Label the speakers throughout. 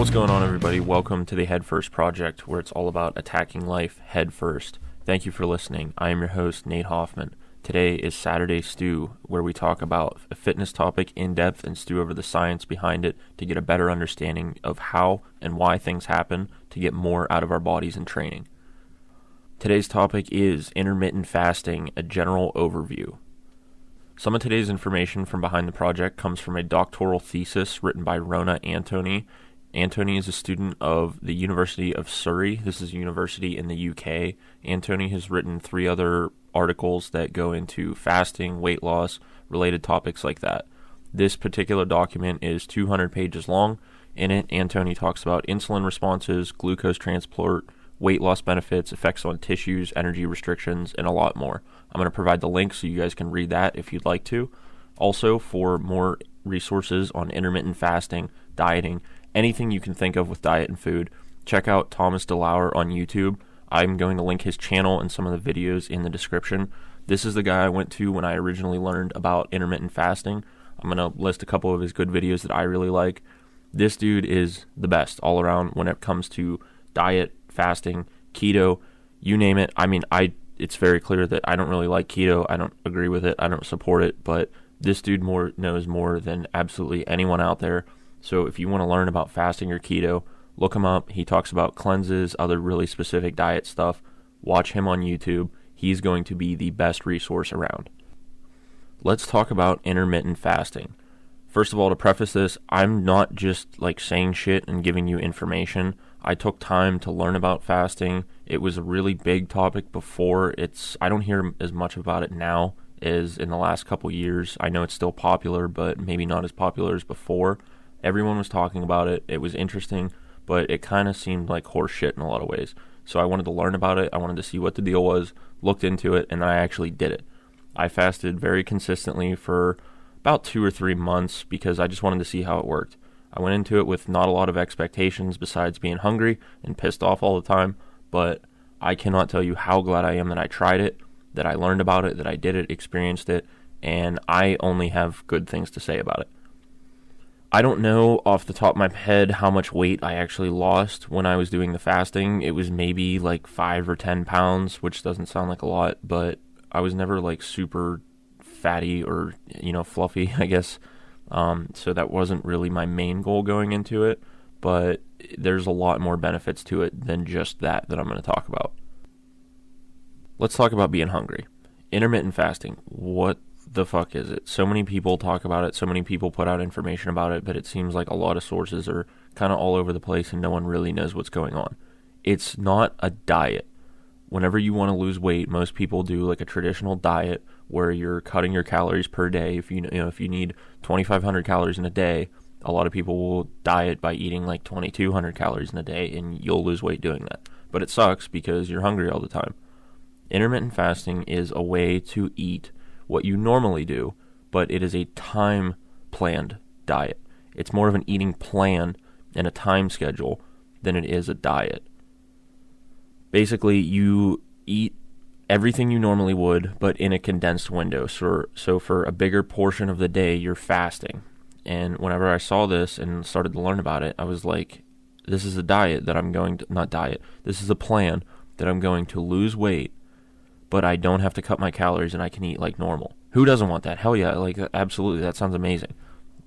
Speaker 1: What's going on, everybody? Welcome to the Head First Project, where it's all about attacking life head first. Thank you for listening. I am your host, Nate Hoffman. Today is Saturday Stew, where we talk about a fitness topic in depth and stew over the science behind it to get a better understanding of how and why things happen to get more out of our bodies in training. Today's topic is intermittent fasting, a general overview. Some of today's information from behind the project comes from a doctoral thesis written by Rona Antony. Antony is a student of the University of Surrey. This is a university in the UK. Antony has written 3 other articles that go into fasting, weight loss, related topics like that. This particular document is 200 pages long. In it, Antony talks about insulin responses, glucose transport, weight loss benefits, effects on tissues, energy restrictions, and a lot more. I'm going to provide the link so you guys can read that if you'd like to. Also, for more resources on intermittent fasting, dieting, anything you can think of with diet and food, check out Thomas DeLauer on YouTube. I'm going to link his channel and some of the videos in the description. This is the guy I went to when I originally learned about intermittent fasting. I'm going to list a couple of his good videos that I really like. This dude is the best all around when it comes to diet, fasting, keto, you name it. I mean, it's very clear that I don't really like keto. I don't agree with it. I don't support it, but this dude knows more than absolutely anyone out there. So if you want to learn about fasting or keto, look him up. He talks about cleanses, other really specific diet stuff. Watch him on YouTube. He's going to be the best resource around. Let's talk about intermittent fasting. First of all, to preface this, I'm not just saying shit and giving you information. I took time to learn about fasting. It was a really big topic before. I don't hear as much about it now as in the last couple years. I know it's still popular, but maybe not as popular as before. Everyone was talking about it. It was interesting, but it kind of seemed like horse shit in a lot of ways. So I wanted to learn about it. I wanted to see what the deal was, looked into it, and I actually did it. I fasted very consistently for about 2 or 3 months because I just wanted to see how it worked. I went into it with not a lot of expectations besides being hungry and pissed off all the time, but I cannot tell you how glad I am that I tried it, that I learned about it, that I did it, experienced it, and I only have good things to say about it. I don't know off the top of my head how much weight I actually lost when I was doing the fasting. It was maybe 5 or 10 pounds, which doesn't sound like a lot, but I was never super fatty or, fluffy, I guess. So that wasn't really my main goal going into it, but there's a lot more benefits to it than just that I'm going to talk about. Let's talk about being hungry. Intermittent fasting, what the fuck is it? So many people talk about it, so many people put out information about it, but it seems like a lot of sources are kind of all over the place and no one really knows what's going on. It's not a diet. Whenever you want to lose weight, most people do a traditional diet where you're cutting your calories per day. If you need 2,500 calories in a day, a lot of people will diet by eating 2,200 calories in a day, and you'll lose weight doing that. But it sucks because you're hungry all the time. Intermittent fasting is a way to eat what you normally do, but it is a time-planned diet. It's more of an eating plan and a time schedule than it is a diet. Basically, you eat everything you normally would, but in a condensed window. So for a bigger portion of the day, you're fasting. And whenever I saw this and started to learn about it, I was like, this is a diet that I'm going to, not diet, this is a plan that I'm going to lose weight, but I don't have to cut my calories and I can eat like normal. Who doesn't want that? Hell yeah, absolutely, that sounds amazing.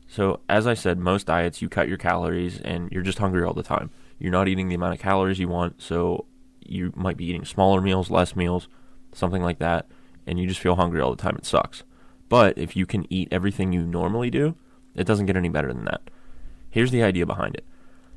Speaker 1: So as I said, most diets, you cut your calories and you're just hungry all the time. You're not eating the amount of calories you want, so you might be eating smaller meals, less meals, something like that, and you just feel hungry all the time. It sucks. But if you can eat everything you normally do, it doesn't get any better than that. Here's the idea behind it.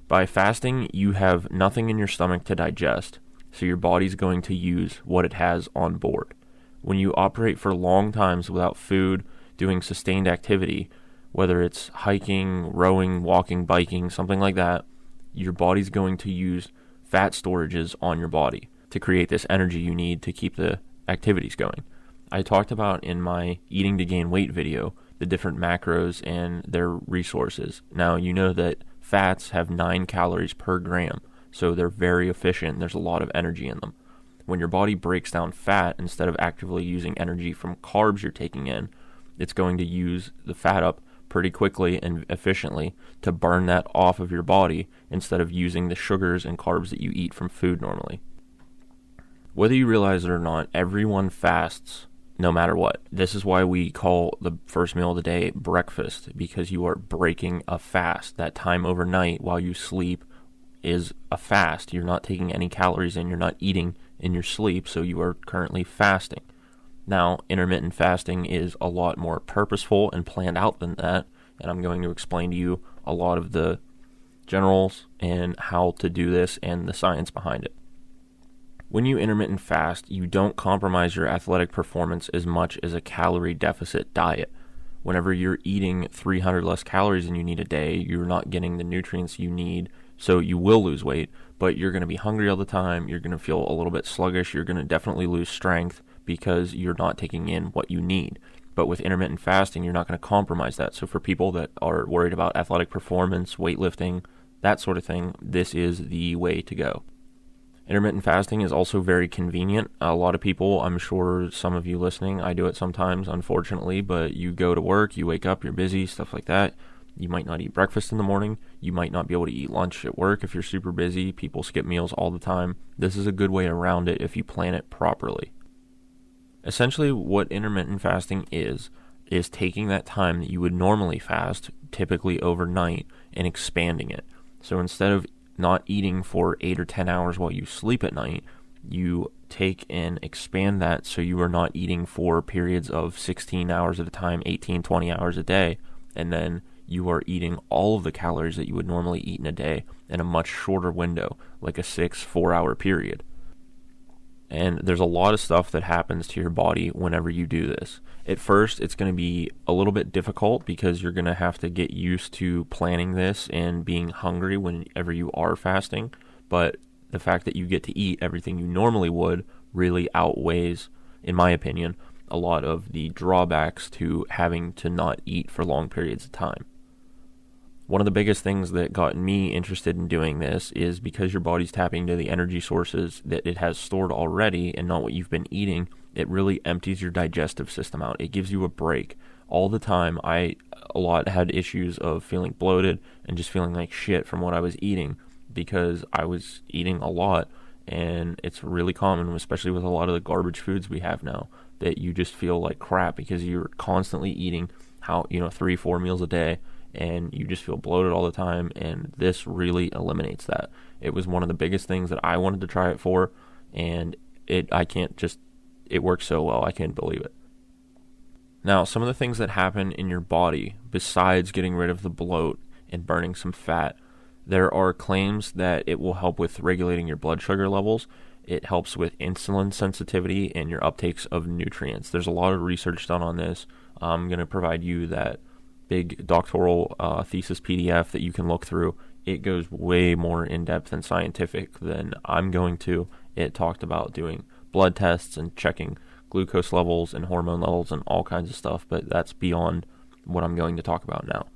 Speaker 1: By fasting, you have nothing in your stomach to digest, so your body's going to use what it has on board. When you operate for long times without food, doing sustained activity, whether it's hiking, rowing, walking, biking, something like that, your body's going to use fat storages on your body to create this energy you need to keep the activities going. I talked about in my eating to gain weight video the different macros and their resources. Now, you know that fats have 9 calories per gram, so they're very efficient. There's a lot of energy in them. When your body breaks down fat, instead of actively using energy from carbs you're taking in, it's going to use the fat up pretty quickly and efficiently to burn that off of your body instead of using the sugars and carbs that you eat from food normally. Whether you realize it or not, everyone fasts no matter what. This is why we call the first meal of the day breakfast, because you are breaking a fast. That time overnight while you sleep is a fast. You're not taking any calories in, you're not eating in your sleep, so you are currently fasting. Now, intermittent fasting is a lot more purposeful and planned out than that, and I'm going to explain to you a lot of the generals and how to do this and the science behind it. When you intermittent fast, you don't compromise your athletic performance as much as a calorie deficit diet. Whenever you're eating 300 less calories than you need a day, you're not getting the nutrients you need, so you will lose weight, but you're going to be hungry all the time, you're going to feel a little bit sluggish, you're going to definitely lose strength because you're not taking in what you need. But with intermittent fasting, you're not going to compromise that. So for people that are worried about athletic performance, weightlifting, that sort of thing, this is the way to go. Intermittent fasting is also very convenient. A lot of people, I'm sure some of you listening, I do it sometimes, unfortunately, but you go to work, you wake up, you're busy, stuff like that. You might not eat breakfast in the morning. You might not be able to eat lunch at work if you're super busy. People skip meals all the time. This is a good way around it if you plan it properly. Essentially, what intermittent fasting is taking that time that you would normally fast, typically overnight, and expanding it. So instead of not eating for 8 or 10 hours while you sleep at night, you take and expand that so you are not eating for periods of 16 hours at a time, 18, 20 hours a day, and then you are eating all of the calories that you would normally eat in a day in a much shorter window, like a 4-hour period. And there's a lot of stuff that happens to your body whenever you do this. At first, it's going to be a little bit difficult because you're going to have to get used to planning this and being hungry whenever you are fasting. But the fact that you get to eat everything you normally would really outweighs, in my opinion, a lot of the drawbacks to having to not eat for long periods of time. One of the biggest things that got me interested in doing this is because your body's tapping into the energy sources that it has stored already and not what you've been eating, it really empties your digestive system out. It gives you a break. All the time, I had issues of feeling bloated and just feeling like shit from what I was eating because I was eating a lot, and it's really common, especially with a lot of the garbage foods we have now, that you just feel like crap because you're constantly eating 3-4 meals a day, and you just feel bloated all the time, and this really eliminates that. It was one of the biggest things that I wanted to try it for, and it works so well, I can't believe it. Now, some of the things that happen in your body, besides getting rid of the bloat and burning some fat, there are claims that it will help with regulating your blood sugar levels. It helps with insulin sensitivity and your uptakes of nutrients. There's a lot of research done on this. I'm going to provide you that big doctoral thesis PDF that you can look through. It goes way more in-depth and scientific than I'm going to. It talked about doing blood tests and checking glucose levels and hormone levels and all kinds of stuff, but that's beyond what I'm going to talk about now.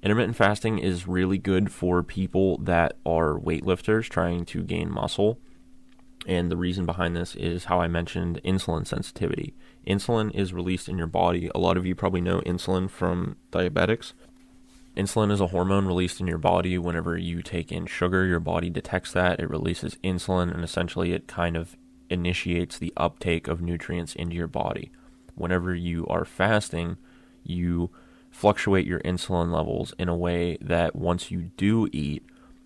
Speaker 1: Intermittent fasting is really good for people that are weightlifters trying to gain muscle. And the reason behind this is how I mentioned insulin sensitivity. Insulin is released in your body. A lot of you probably know insulin from diabetics. Insulin is a hormone released in your body whenever you take in sugar. Your body detects that. It releases insulin, and essentially it kind of initiates the uptake of nutrients into your body. Whenever you are fasting, you fluctuate your insulin levels in a way that once you do eat,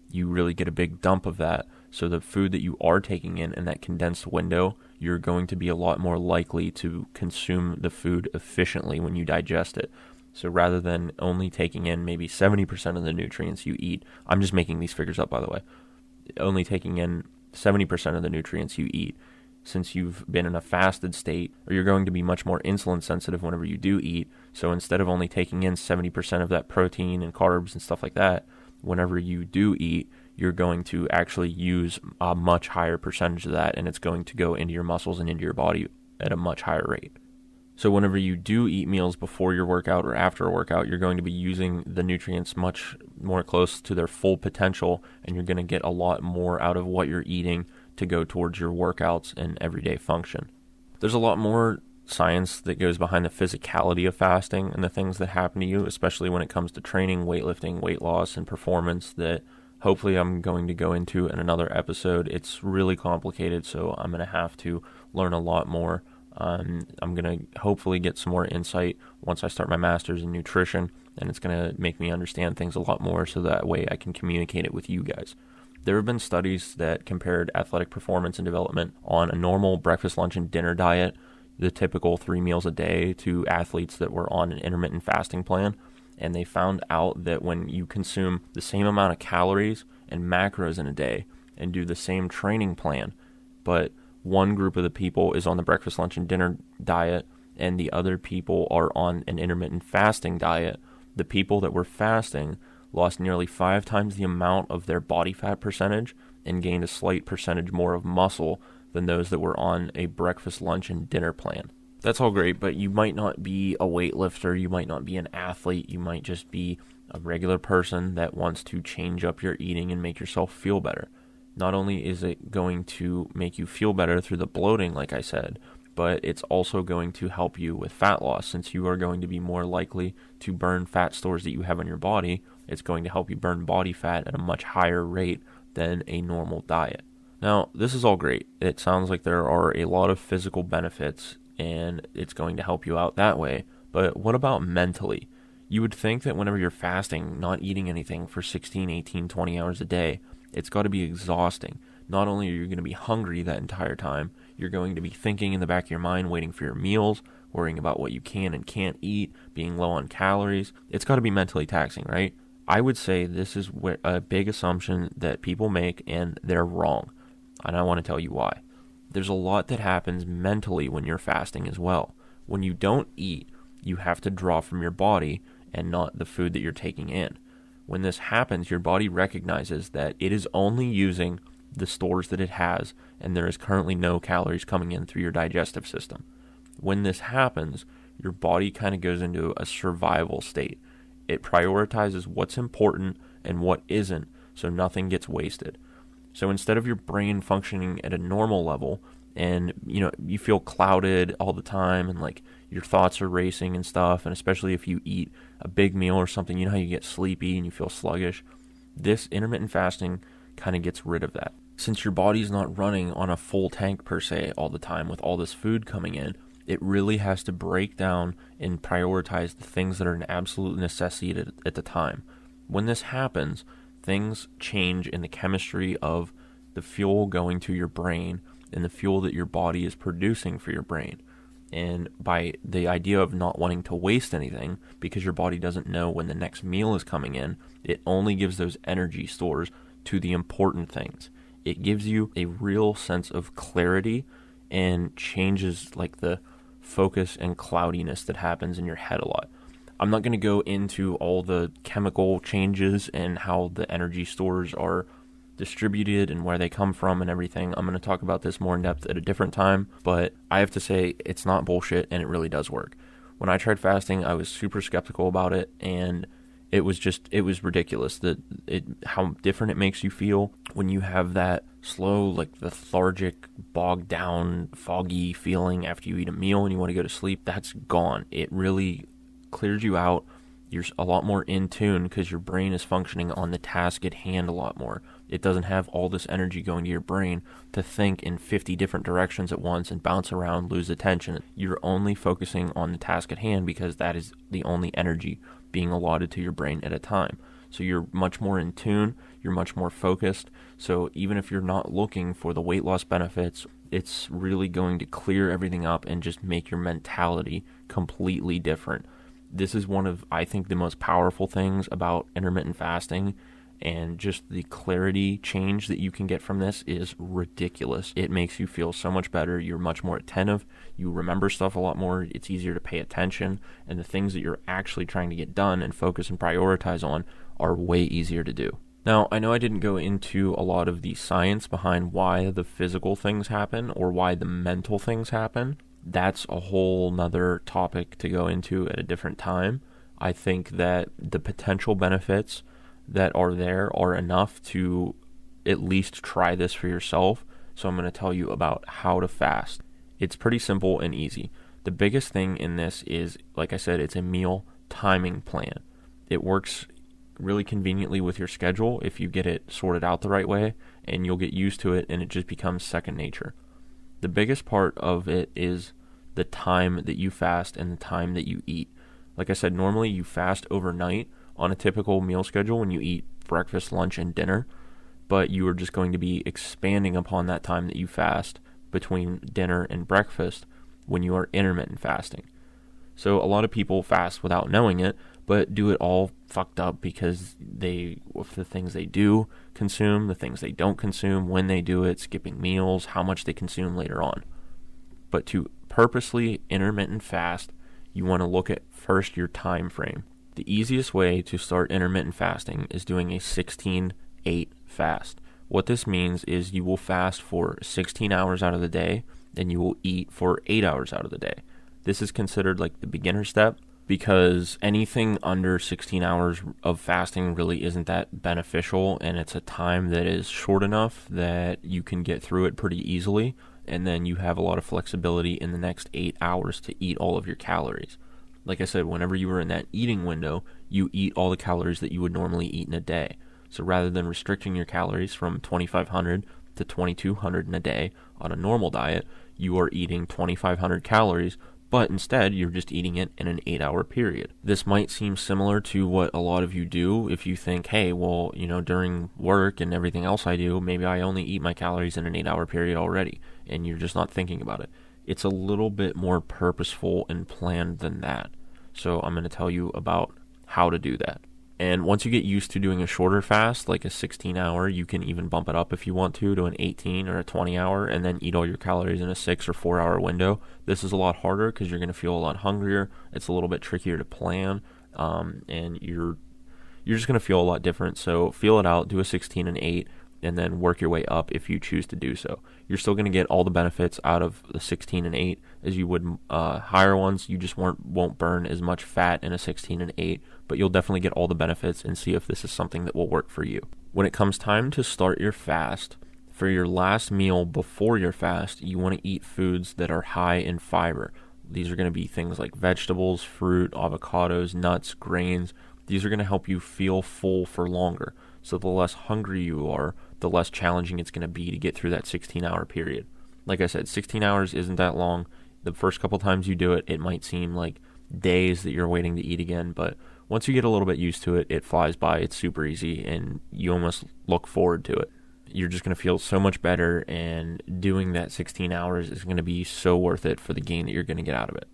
Speaker 1: you really get a big dump of that. So the food that you are taking in that condensed window, you're going to be a lot more likely to consume the food efficiently when you digest it. So rather than only taking in maybe 70% of the nutrients you eat, I'm just making these figures up, by the way, only taking in 70% of the nutrients you eat, since you've been in a fasted state, or you're going to be much more insulin sensitive whenever you do eat. So instead of only taking in 70% of that protein and carbs and stuff like that, whenever you do eat, you're going to actually use a much higher percentage of that, and it's going to go into your muscles and into your body at a much higher rate. So whenever you do eat meals before your workout or after a workout, you're going to be using the nutrients much more close to their full potential, and you're going to get a lot more out of what you're eating to go towards your workouts and everyday function. There's a lot more science that goes behind the physicality of fasting and the things that happen to you, especially when it comes to training, weightlifting, weight loss, and performance, that hopefully I'm going to go into in another episode. It's really complicated, so I'm going to have to learn a lot more. I'm going to hopefully get some more insight once I start my master's in nutrition, and it's going to make me understand things a lot more so that way I can communicate it with you guys. There have been studies that compared athletic performance and development on a normal breakfast, lunch, and dinner diet, the typical 3 meals a day, to athletes that were on an intermittent fasting plan. And they found out that when you consume the same amount of calories and macros in a day and do the same training plan, but one group of the people is on the breakfast, lunch, and dinner diet and the other people are on an intermittent fasting diet, the people that were fasting lost nearly 5 times the amount of their body fat percentage and gained a slight percentage more of muscle than those that were on a breakfast, lunch, and dinner plan. That's all great, but you might not be a weightlifter, you might not be an athlete, you might just be a regular person that wants to change up your eating and make yourself feel better. Not only is it going to make you feel better through the bloating, like I said, but it's also going to help you with fat loss. Since you are going to be more likely to burn fat stores that you have in your body, it's going to help you burn body fat at a much higher rate than a normal diet. Now, this is all great. It sounds like there are a lot of physical benefits and it's going to help you out that way. But what about mentally? You would think that whenever you're fasting, not eating anything for 16, 18, 20 hours a day, it's got to be exhausting. Not only are you going to be hungry that entire time, you're going to be thinking in the back of your mind, waiting for your meals, worrying about what you can and can't eat, being low on calories. It's got to be mentally taxing, right? I would say this is a big assumption that people make, and they're wrong. And I want to tell you why. There's a lot that happens mentally when you're fasting as well. When you don't eat, you have to draw from your body and not the food that you're taking in. When this happens, your body recognizes that it is only using the stores that it has, and there is currently no calories coming in through your digestive system. When this happens, your body kind of goes into a survival state. It prioritizes what's important and what isn't, so nothing gets wasted. So instead of your brain functioning at a normal level and, you feel clouded all the time and like your thoughts are racing and stuff, and especially if you eat a big meal or something, you know how you get sleepy and you feel sluggish? This intermittent fasting kind of gets rid of that. Since your body's not running on a full tank per se all the time with all this food coming in, it really has to break down and prioritize the things that are an absolute necessity at the time. When this happens, things change in the chemistry of the fuel going to your brain and the fuel that your body is producing for your brain. And by the idea of not wanting to waste anything, because your body doesn't know when the next meal is coming in, it only gives those energy stores to the important things. It gives you a real sense of clarity and changes like the focus and cloudiness that happens in your head a lot. I'm not going to go into all the chemical changes and how the energy stores are distributed and where they come from and everything. I'm going to talk about this more in depth at a different time, but I have to say it's not bullshit and it really does work. When I tried fasting, I was super skeptical about it, and it was ridiculous how different it makes you feel when you have that slow, like lethargic, bogged down, foggy feeling after you eat a meal and you want to go to sleep. That's gone. It really clears you out. You're a lot more in tune because your brain is functioning on the task at hand a lot more. It doesn't have all this energy going to your brain to think in 50 different directions at once and bounce around, lose attention. You're only focusing on the task at hand because that is the only energy being allotted to your brain at a time. So you're much more in tune, you're much more focused. So even if you're not looking for the weight loss benefits, it's really going to clear everything up and just make your mentality completely different. This is one of, I think, the most powerful things about intermittent fasting, and just the clarity change that you can get from this is ridiculous. It makes you feel so much better. You're much more attentive. You remember stuff a lot more. It's easier to pay attention, and the things that you're actually trying to get done and focus and prioritize on are way easier to do. Now, I know I didn't go into a lot of the science behind why the physical things happen or why the mental things happen. That's a whole nother topic to go into at a different time. I think that the potential benefits that are there are enough to at least try this for yourself. So I'm going to tell you about how to fast. It's pretty simple and easy. The biggest thing in this is, like I said, it's a meal timing plan. It works really conveniently with your schedule if you get it sorted out the right way, and you'll get used to it and it just becomes second nature. The biggest part of it is the time that you fast and the time that you eat. Like I said, normally you fast overnight on a typical meal schedule when you eat breakfast, lunch, and dinner, but you are just going to be expanding upon that time that you fast between dinner and breakfast when you are intermittent fasting. So a lot of people fast without knowing it, but do it all fucked up because of the things they do consume, the things they don't consume, when they do it, skipping meals, how much they consume later on. But to purposely intermittent fast, you want to look at first your time frame. The easiest way to start intermittent fasting is doing a 16-8 fast. What this means is you will fast for 16 hours out of the day, and you will eat for 8 hours out of the day. This is considered like the beginner step because anything under 16 hours of fasting really isn't that beneficial, and it's a time that is short enough that you can get through it pretty easily, and then you have a lot of flexibility in the next 8 hours to eat all of your calories. Like I said, whenever you are in that eating window, you eat all the calories that you would normally eat in a day. So rather than restricting your calories from 2,500 to 2,200 in a day on a normal diet, you are eating 2,500 calories, but instead you're just eating it in an 8-hour period. This might seem similar to what a lot of you do if you think, hey, well, during work and everything else I do, maybe I only eat my calories in an 8-hour period already, and you're just not thinking about it. It's a little bit more purposeful and planned than that. So I'm going to tell you about how to do that. And once you get used to doing a shorter fast, like a 16-hour, you can even bump it up if you want to an 18 or a 20-hour, and then eat all your calories in a 6 or 4-hour window. This is a lot harder because you're going to feel a lot hungrier. It's a little bit trickier to plan, and you're just going to feel a lot different. So feel it out, do a 16 and 8, and then work your way up if you choose to do so. You're still going to get all the benefits out of the 16 and 8 as you would higher ones. You just won't burn as much fat in a 16 and 8, but you'll definitely get all the benefits and see if this is something that will work for you. When it comes time to start your fast, for your last meal before your fast, you want to eat foods that are high in fiber. These are going to be things like vegetables, fruit, avocados, nuts, grains. These are going to help you feel full for longer. So the less hungry you are, the less challenging it's going to be to get through that 16-hour period. Like I said, 16 hours isn't that long. The first couple times you do it, it might seem like days that you're waiting to eat again, but once you get a little bit used to it, it flies by. It's super easy, and you almost look forward to it. You're just going to feel so much better, and doing that 16 hours is going to be so worth it for the gain that you're going to get out of it.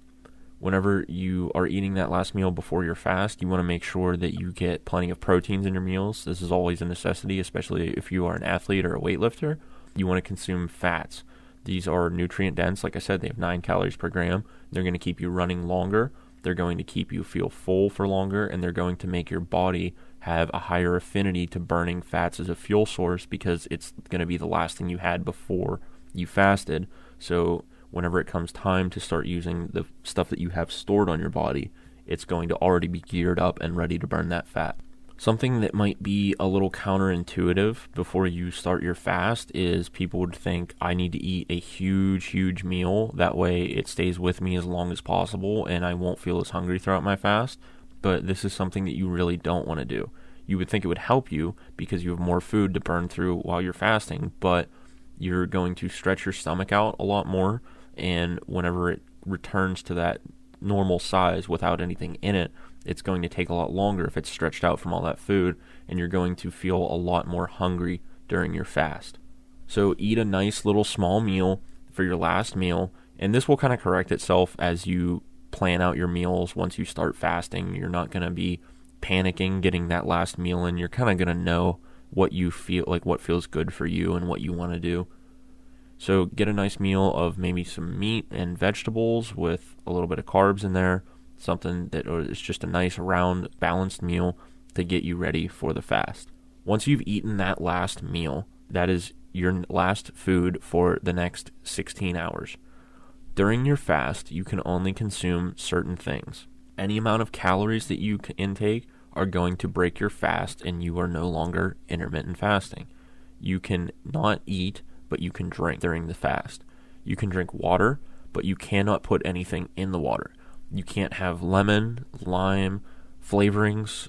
Speaker 1: Whenever you are eating that last meal before your fast, you want to make sure that you get plenty of proteins in your meals. This is always a necessity, especially if you are an athlete or a weightlifter. You want to consume fats. These are nutrient dense. Like I said, they have 9 calories per gram. They're going to keep you running longer. They're going to keep you feel full for longer, and they're going to make your body have a higher affinity to burning fats as a fuel source because it's going to be the last thing you had before you fasted. So whenever it comes time to start using the stuff that you have stored on your body, it's going to already be geared up and ready to burn that fat. Something that might be a little counterintuitive before you start your fast is people would think, I need to eat a huge meal. That way it stays with me as long as possible and I won't feel as hungry throughout my fast. But this is something that you really don't want to do. You would think it would help you because you have more food to burn through while you're fasting, but you're going to stretch your stomach out a lot more. And whenever it returns to that normal size without anything in it, it's going to take a lot longer if it's stretched out from all that food, and you're going to feel a lot more hungry during your fast. So eat a nice little small meal for your last meal, and this will kind of correct itself as you plan out your meals. Once you start fasting, you're not going to be panicking getting that last meal in. You're kind of going to know what you feel like, what feels good for you and what you want to do. So get a nice meal of maybe some meat and vegetables with a little bit of carbs in there, something that is just a nice round balanced meal to get you ready for the fast. Once you've eaten that last meal, that is your last food for the next 16 hours. During your fast, you can only consume certain things. Any amount of calories that you intake are going to break your fast, and you are no longer intermittent fasting. You can not eat, but you can drink during the fast. You can drink water, but you cannot put anything in the water. You can't have lemon, lime, flavorings,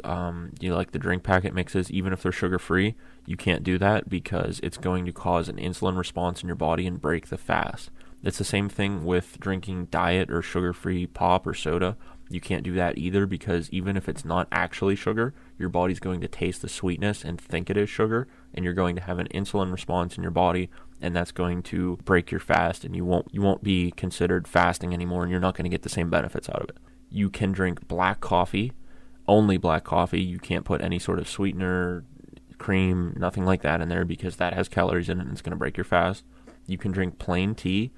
Speaker 1: like the drink packet mixes, even if they're sugar-free. You can't do that because it's going to cause an insulin response in your body and break the fast. It's the same thing with drinking diet or sugar-free pop or soda. You can't do that either because even if it's not actually sugar, your body's going to taste the sweetness and think it is sugar, and you're going to have an insulin response in your body, and that's going to break your fast, and you won't be considered fasting anymore, and you're not going to get the same benefits out of it. You can drink black coffee, only black coffee. You can't put any sort of sweetener, cream, nothing like that in there because that has calories in it and it's going to break your fast. You can drink plain tea.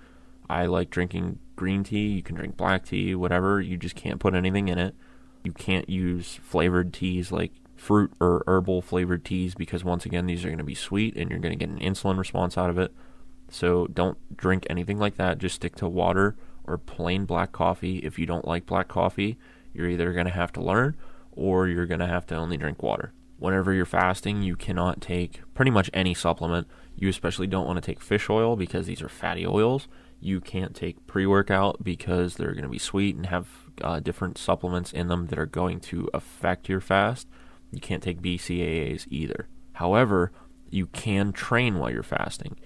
Speaker 1: I like drinking green tea. You can drink black tea, whatever. You just can't put anything in it. You can't use flavored teas like fruit or herbal flavored teas because, once again, these are going to be sweet and you're going to get an insulin response out of it. So don't drink anything like that. Just stick to water or plain black coffee. If you don't like black coffee, you're either going to have to learn or you're going to have to only drink water. Whenever you're fasting, you cannot take pretty much any supplement. You especially don't want to take fish oil because these are fatty oils. You can't take pre-workout because they're going to be sweet and have different supplements in them that are going to affect your fast. You can't take BCAAs either. However, you can train while you're fasting.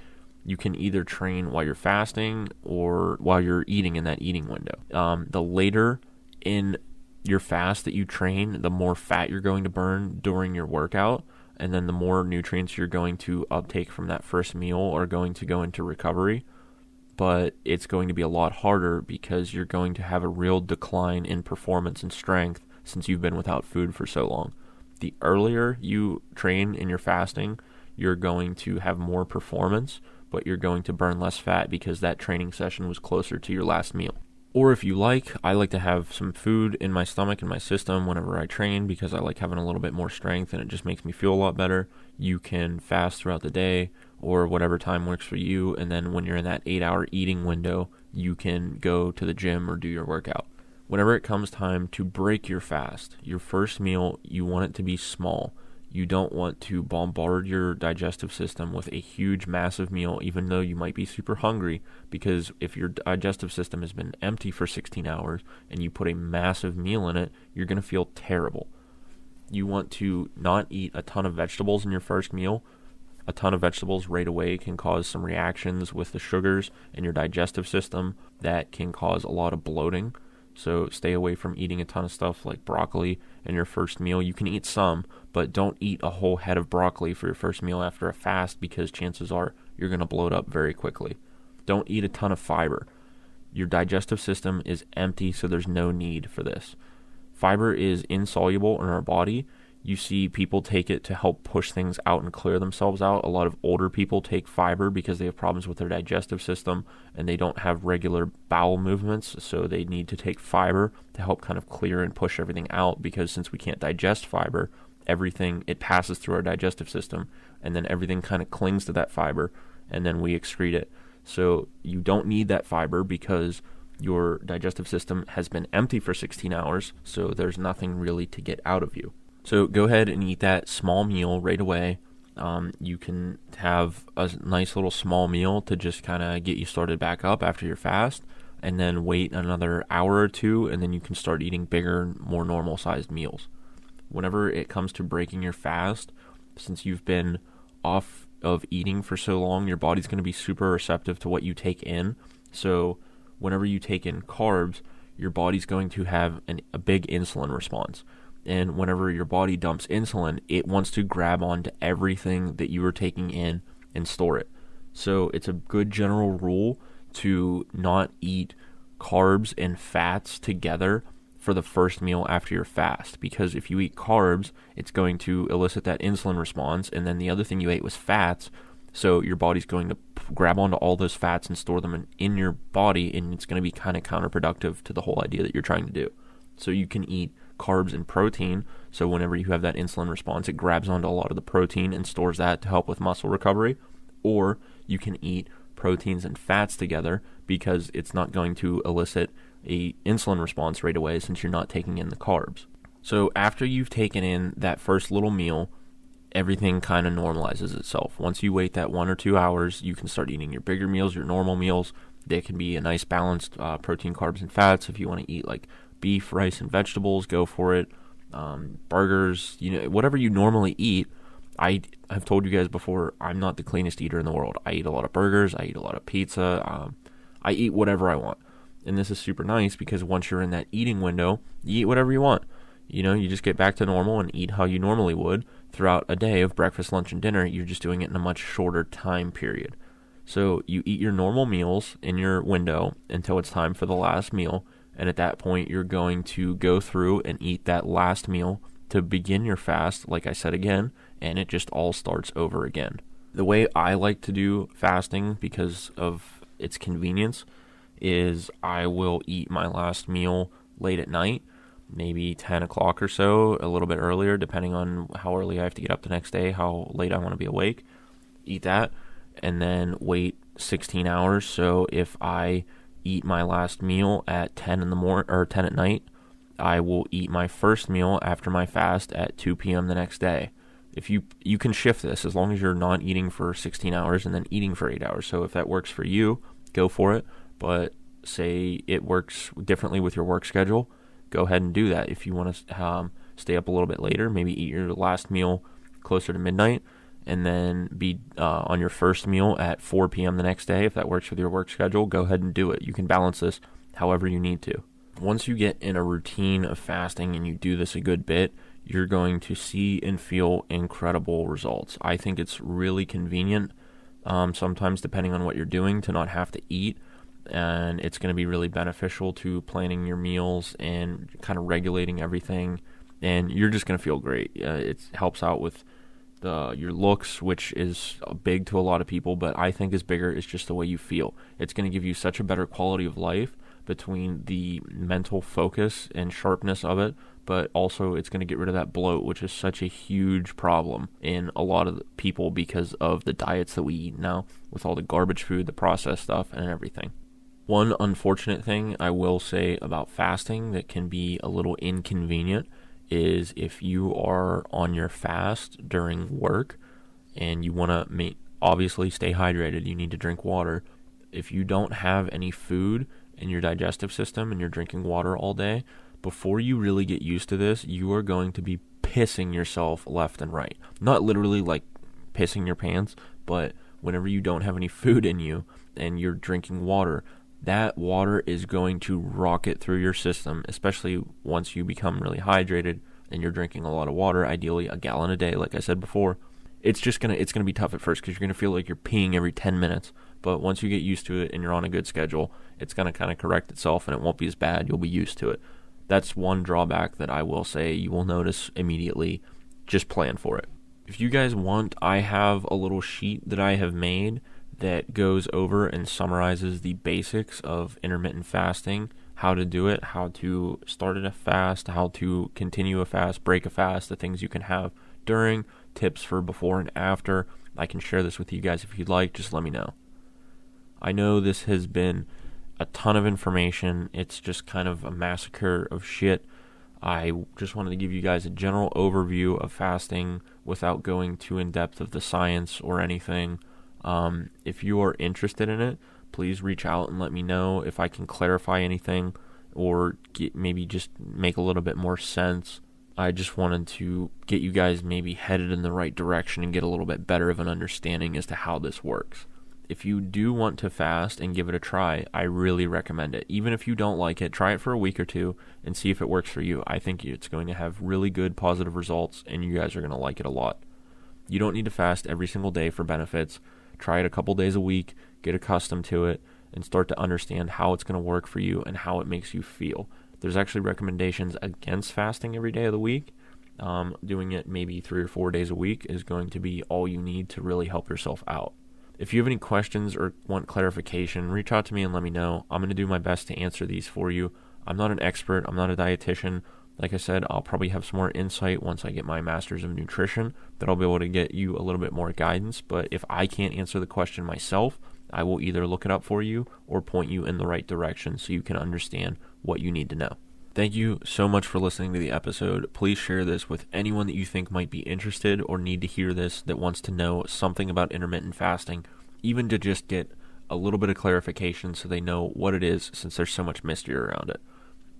Speaker 1: You can either train while you're fasting or while you're eating in that eating window. The later in your fast that you train, the more fat you're going to burn during your workout, and then the more nutrients you're going to uptake from that first meal are going to go into recovery. But it's going to be a lot harder because you're going to have a real decline in performance and strength since you've been without food for so long. The earlier you train in your fasting, you're going to have more performance, but you're going to burn less fat because that training session was closer to your last meal. Or if you like, I like to have some food in my stomach and my system whenever I train because I like having a little bit more strength and it just makes me feel a lot better. You can fast throughout the day or whatever time works for you, and then when you're in that 8-hour eating window, you can go to the gym or do your workout. Whenever it comes time to break your fast, your first meal, you want it to be small. You don't want to bombard your digestive system with a huge, massive meal, even though you might be super hungry, because if your digestive system has been empty for 16 hours and you put a massive meal in it, you're going to feel terrible. You want to not eat a ton of vegetables in your first meal. A ton of vegetables right away can cause some reactions with the sugars in your digestive system that can cause a lot of bloating. So stay away from eating a ton of stuff like broccoli in your first meal. You can eat some, but don't eat a whole head of broccoli for your first meal after a fast because chances are you're going to bloat up very quickly. Don't eat a ton of fiber. Your digestive system is empty, so there's no need for this. Fiber is insoluble in our body. You see people take it to help push things out and clear themselves out. A lot of older people take fiber because they have problems with their digestive system and they don't have regular bowel movements, so they need to take fiber to help kind of clear and push everything out, because since we can't digest fiber, it passes through our digestive system and then everything kind of clings to that fiber and then we excrete it. So you don't need that fiber because your digestive system has been empty for 16 hours, so there's nothing really to get out of you. So go ahead and eat that small meal right away. You can have a nice little small meal to just kind of get you started back up after your fast, and then wait another hour or two, and then you can start eating bigger, more normal-sized meals. Whenever it comes to breaking your fast, since you've been off of eating for so long, your body's going to be super receptive to what you take in. So whenever you take in carbs, your body's going to have a big insulin response. And whenever your body dumps insulin, it wants to grab onto everything that you were taking in and store it. So it's a good general rule to not eat carbs and fats together for the first meal after your fast, because if you eat carbs, it's going to elicit that insulin response, and then the other thing you ate was fats, so your body's going to grab onto all those fats and store them in your body, and it's going to be kind of counterproductive to the whole idea that you're trying to do. So you can eat carbs and protein, so whenever you have that insulin response, it grabs onto a lot of the protein and stores that to help with muscle recovery. Or you can eat proteins and fats together because it's not going to elicit a insulin response right away since you're not taking in the carbs. So after you've taken in that first little meal, everything kind of normalizes itself. Once you wait that 1 or 2 hours, you can start eating your bigger meals, your normal meals, They can be a nice balanced protein, carbs, and fats. If you want to eat like beef, rice, and vegetables, go for it. Burgers, whatever you normally eat. I've told you guys before, I'm not the cleanest eater in the world. I eat a lot of burgers. I eat a lot of pizza. I eat whatever I want. And this is super nice because once you're in that eating window, you eat whatever you want. You just get back to normal and eat how you normally would throughout a day of breakfast, lunch, and dinner. You're just doing it in a much shorter time period. So you eat your normal meals in your window until it's time for the last meal. And at that point, you're going to go through and eat that last meal to begin your fast, like I said again, and it just all starts over again. The way I like to do fasting, because of its convenience, is I will eat my last meal late at night, maybe 10 o'clock or so, a little bit earlier, depending on how early I have to get up the next day, how late I want to be awake. Eat that, and then wait 16 hours. So if I eat my last meal at 10 in the morning or 10 at night, I will eat my first meal after my fast at 2 p.m. the next day. If you can shift this as long as you're not eating for 16 hours and then eating for 8 hours. So if that works for you, go for it. But say it works differently with your work schedule, go ahead and do that. If you want to stay up a little bit later, maybe eat your last meal closer to midnight and then be on your first meal at 4 p.m. the next day. If that works with your work schedule, go ahead and do it. You can balance this however you need to. Once you get in a routine of fasting and you do this a good bit, you're going to see and feel incredible results. I think it's really convenient, sometimes depending on what you're doing, to not have to eat. And it's going to be really beneficial to planning your meals and kind of regulating everything. And you're just going to feel great. It helps out with your looks, which is big to a lot of people, but I think is bigger is just the way you feel. It's going to give you such a better quality of life between the mental focus and sharpness of it, but also it's going to get rid of that bloat, which is such a huge problem in a lot of people because of the diets that we eat now with all the garbage food, the processed stuff, and everything. One unfortunate thing I will say about fasting that can be a little inconvenient is if you are on your fast during work and you want to obviously stay hydrated, you need to drink water. If you don't have any food in your digestive system and you're drinking water all day, before you really get used to this, you are going to be pissing yourself left and right. Not literally like pissing your pants, but whenever you don't have any food in you and you're drinking water, that water is going to rocket through your system, especially once you become really hydrated and you're drinking a lot of water, ideally a gallon a day, like I said before. It's going to be tough at first because you're going to feel like you're peeing every 10 minutes. But once you get used to it and you're on a good schedule, it's going to kind of correct itself and it won't be as bad. You'll be used to it. That's one drawback that I will say you will notice immediately. Just plan for it. If you guys want, I have a little sheet that I have made that goes over and summarizes the basics of intermittent fasting, how to do it, how to start a fast, how to continue a fast, break a fast, the things you can have during, tips for before and after. I can share this with you guys if you'd like, just let me know. I know this has been a ton of information. It's just kind of a massacre of shit. I just wanted to give you guys a general overview of fasting without going too in depth of the science or anything. If you are interested in it, please reach out and let me know if I can clarify anything or maybe just make a little bit more sense. I just wanted to get you guys maybe headed in the right direction and get a little bit better of an understanding as to how this works. If you do want to fast and give it a try, I really recommend it. Even if you don't like it, try it for a week or two and see if it works for you. I think it's going to have really good positive results and you guys are going to like it a lot. You don't need to fast every single day for benefits. Try it a couple days a week, get accustomed to it, and start to understand how it's going to work for you and how it makes you feel. There's actually recommendations against fasting every day of the week. Doing it maybe 3 or 4 days a week is going to be all you need to really help yourself out. If you have any questions or want clarification, reach out to me and let me know. I'm going to do my best to answer these for you. I'm not an expert. I'm not a dietitian. Like I said, I'll probably have some more insight once I get my master's of nutrition that I'll be able to get you a little bit more guidance. But if I can't answer the question myself, I will either look it up for you or point you in the right direction so you can understand what you need to know. Thank you so much for listening to the episode. Please share this with anyone that you think might be interested or need to hear this that wants to know something about intermittent fasting, even to just get a little bit of clarification so they know what it is, since there's so much mystery around it.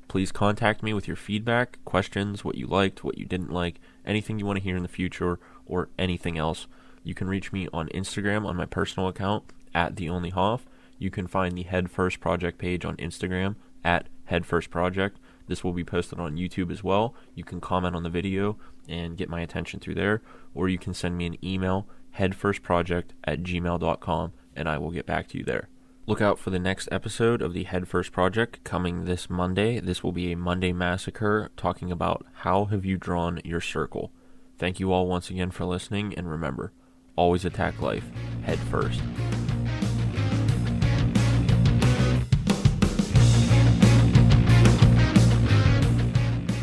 Speaker 1: Please contact me with your feedback, questions, what you liked, what you didn't like, anything you want to hear in the future, or anything else. You can reach me on Instagram on my personal account, @TheOnlyHoff. You can find the Head First Project page on Instagram, @HeadFirstProject. This will be posted on YouTube as well. You can comment on the video and get my attention through there, or you can send me an email, headfirstproject@gmail.com, and I will get back to you there. Look out for the next episode of the Head First Project coming this Monday. This will be a Monday Massacre talking about how have you drawn your circle. Thank you all once again for listening, and remember, always attack life head first.